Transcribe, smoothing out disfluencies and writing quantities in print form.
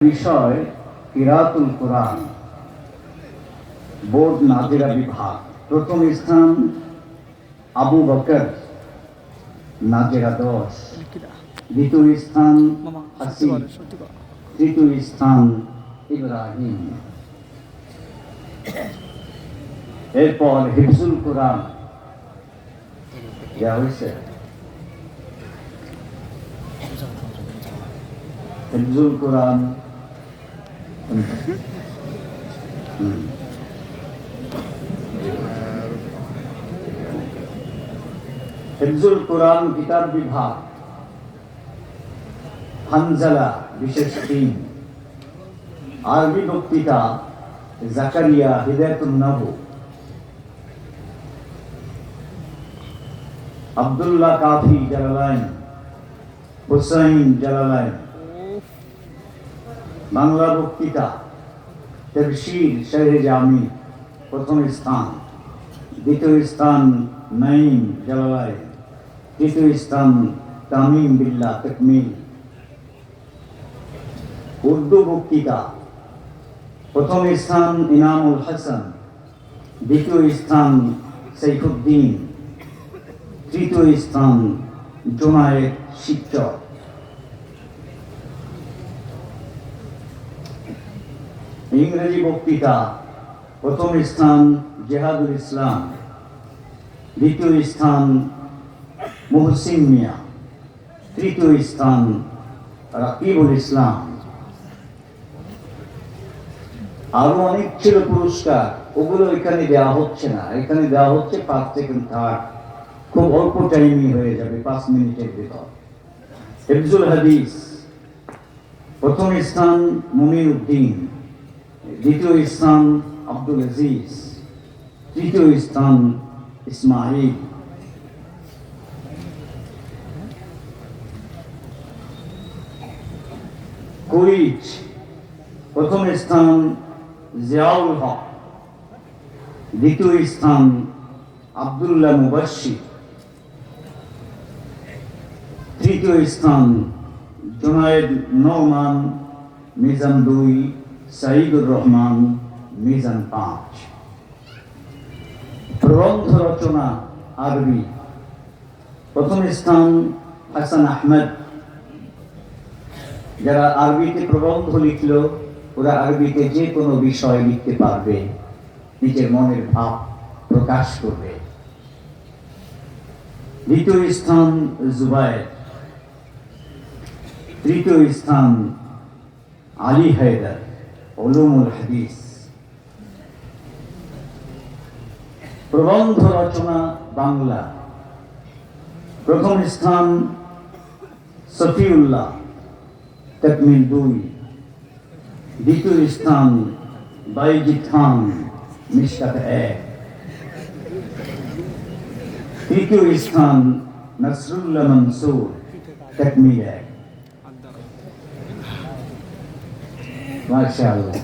বিষয় কিরাতুল কোরআন বোর্ড নাজিরা বিভাগ। প্রথম স্থান আবু বকর, নাজিরা 10। দ্বিতীয় স্থান হাসিন, তৃতীয় স্থান ইব্রাহিম। এরপর হিফজুল কোরআন দেওয়া হয়েছে। হিফজুল কোরআন হিফজুল কোরআন কিতাব বিভাগ, হানজালা বিশেষ টিম। আরবি বক্তৃতা জাকারিয়া হিদায়াতুন নবী, আব্দুল্লাহ কাফি জালালাইন, হুসাইন জালালাইন। বাংলা বক্তৃতা তাফসীর শারহে জামি, প্রথম স্থান। দ্বিতীয় স্থান নাঈম জালালাইন, তৃতীয় স্থান তামিম বিল্লাহ তাকমিল। উর্দু বক্তৃতা প্রথম স্থান ইনামুল হাসান, দ্বিতীয় স্থান সাইফুদ্দিন, তৃতীয় স্থান জুনায়েদ শিবচর। ইংরেজি বক্তৃতা প্রথম স্থান জেহাদুল ইসলাম, দ্বিতীয় স্থান মুহসিন মিয়া, তৃতীয় স্থান রাকিবুল ইসলাম। আরো অনেক ছিল পুরস্কার, ওগুলো এখানে দেওয়া হচ্ছে না। এখানে দেওয়া হচ্ছে ফার্স্ট সেকেন্ড থার্ড, খুব অল্প টাইমই হয়ে যাবে, 5 মিনিটের ভিতর। হিফজুল হাদিস প্রথম স্থান মুমিন উদ্দিন, দ্বিতীয় স্থান আব্দুল আজিজ, তৃতীয় স্থান ইসমাইল। কুইজ প্রথম স্থান জিয়াউল হক, দ্বিতীয় স্থান আব্দুল্লাহ মুবাশশির, তৃতীয় স্থান জুনায়েদ নোমান মিজান 2, সাইদুর রহমান মিজান 5। প্রবন্ধ রচনা আরবি প্রথম স্থান হাসান আহমেদ। যারা আরবিতে প্রবন্ধ লিখলো, ওরা আরবিতে যে কোনো বিষয় লিখতে পারবে, নিজের মনের ভাব প্রকাশ করবে। দ্বিতীয় স্থান জুবায়ের, তৃতীয় স্থান আলী হায়দার, উলুমুল হাদিস। প্রবন্ধ রচনা বাংলা প্রথম স্থান সফিউল্লাহ তাকমিল 2, দ্বিতীয় স্থান বাইজিদ খান মিশকাত 1, তৃতীয় স্থান নসরুল্লাহ মনসুর তাকমিল 1। মাশাআল্লাহ।